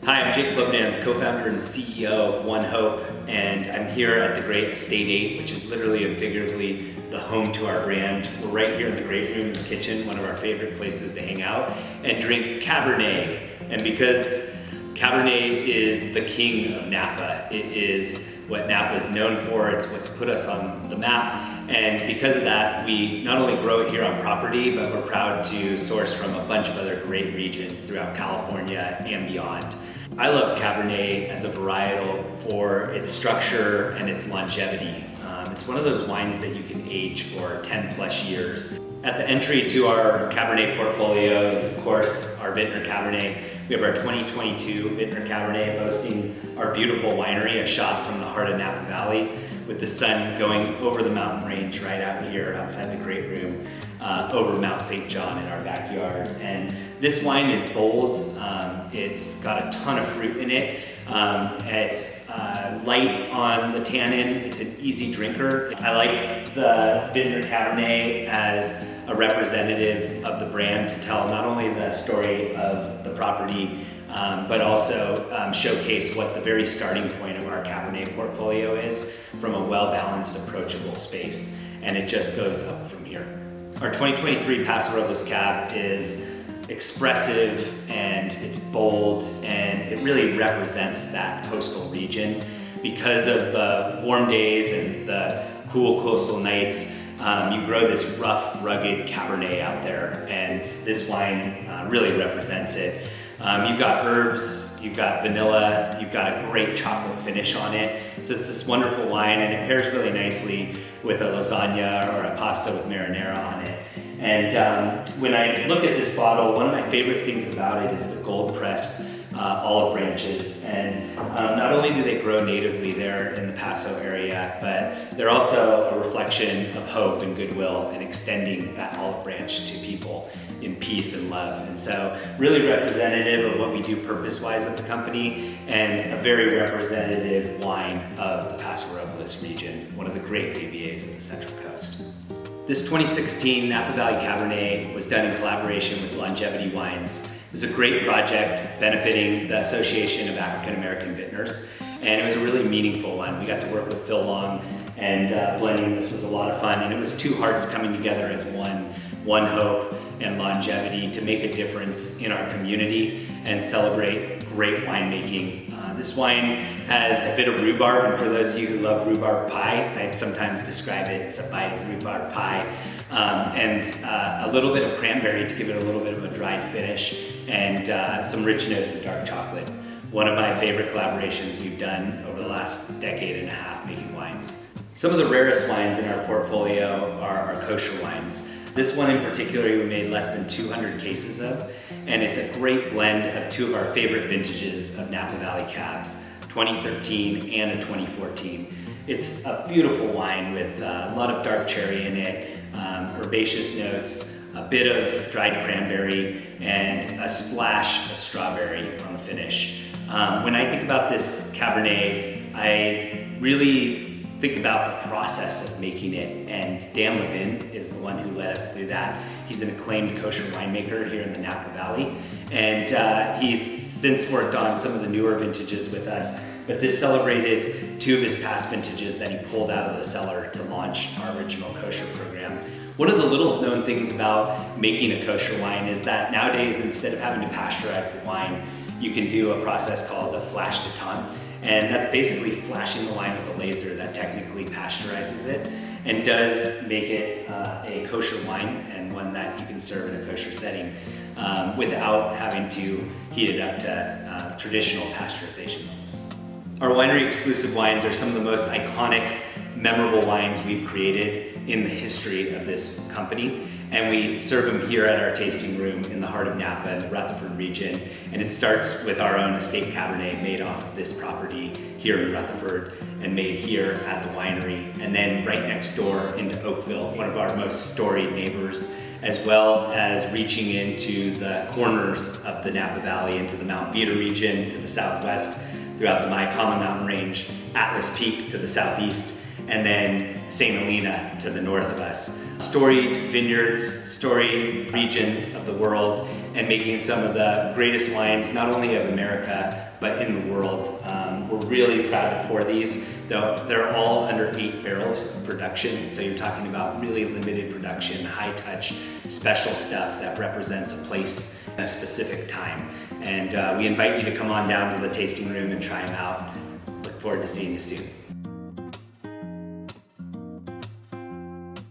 Hi, I'm Jake Kloberdanz, co-founder and CEO of ONEHOPE, and I'm here at the Great Estate 8, which is literally and figuratively the home to our brand. We're right here in the great room in the kitchen, one of our favorite places to hang out and drink Cabernet. And because Cabernet is the king of Napa, it is what Napa is known for, it's what's put us on the map. And because of that, we not only grow it here on property, but we're proud to source from a bunch of other great regions throughout California and beyond. I love Cabernet as a varietal for its structure and its longevity. It's one of those wines that you can age for 10 plus years. At the entry to our Cabernet portfolio is, of course, our Vintner Cabernet. We have our 2022 Vintner Cabernet boasting our beautiful winery, a shot from the heart of Napa Valley, with the sun going over the mountain range right out here outside the great room, over Mount St. John in our backyard. And this wine is bold. It's got a ton of fruit in it. It's light on the tannin. It's an easy drinker. I like the Vintner Cabernet as a representative of the brand to tell not only the story of the property, but also showcase what the very starting point of our Cabernet portfolio is from a well-balanced, approachable space. And it just goes up from here. Our 2023 Paso Robles Cab is expressive and it's bold and it really represents that coastal region. Because of the warm days and the cool coastal nights, you grow this rough, rugged Cabernet out there, and this wine really represents it. You've got herbs, you've got vanilla, you've got a great chocolate finish on it. So it's this wonderful wine, and it pairs really nicely with a lasagna or a pasta with marinara on it. And when I look at this bottle, one of my favorite things about it is the gold-pressed olive branches. And not only do they grow natively there in the Paso area, but they're also a reflection of hope and goodwill and extending that olive branch to people in peace and love. And so really representative of what we do purpose-wise at the company, and a very representative wine of the Paso Robles region, one of the great AVAs of the Central Coast. This 2016 Napa Valley Cabernet was done in collaboration with Longevity Wines. It was a great project benefiting the Association of African American Vintners, and it was a really meaningful one. We got to work with Phil Long, and blending this was a lot of fun, and it was two hearts coming together as one hope and longevity to make a difference in our community and celebrate great winemaking. This wine has a bit of rhubarb, and for those of you who love rhubarb pie, I'd sometimes describe it as a bite of rhubarb pie, and a little bit of cranberry to give it a little bit of a dried finish, and some rich notes of dark chocolate. One of my favorite collaborations we've done over the last decade and a half making wines. Some of the rarest wines in our portfolio are our kosher wines. This one in particular we made less than 200 cases of, and it's a great blend of two of our favorite vintages of Napa Valley Cabs, 2013 and a 2014. It's a beautiful wine with a lot of dark cherry in it, herbaceous notes, a bit of dried cranberry, and a splash of strawberry on the finish. When I think about this Cabernet, I really think about the process of making it, and Dan Levin is the one who led us through that. He's an acclaimed kosher winemaker here in the Napa Valley, and he's since worked on some of the newer vintages with us, but this celebrated two of his past vintages that he pulled out of the cellar to launch our original kosher program. One of the little known things about making a kosher wine is that nowadays, instead of having to pasteurize the wine, you can do a process called a flash détente. And that's basically flashing the wine with a laser that technically pasteurizes it and does make it a kosher wine, and one that you can serve in a kosher setting without having to heat it up to traditional pasteurization levels. Our winery exclusive wines are some of the most iconic, memorable wines we've created in the history of this company, and we serve them here at our tasting room in the heart of Napa in the Rutherford region. And it starts with our own estate Cabernet made off of this property here in Rutherford and made here at the winery, and then right next door into Oakville, one of our most storied neighbors, as well as reaching into the corners of the Napa Valley, into the Mount Vita region to the southwest, throughout the Mayacaman Mountain Range, Atlas Peak to the southeast, and then St. Helena to the north of us. Storied vineyards, storied regions of the world, and making some of the greatest wines, not only of America, but in the world. We're really proud to pour these, though they're all under 8 barrels of production, so you're talking about really limited production, high touch, special stuff that represents a place and a specific time. And we invite you to come on down to the tasting room and try them out. Look forward to seeing you soon.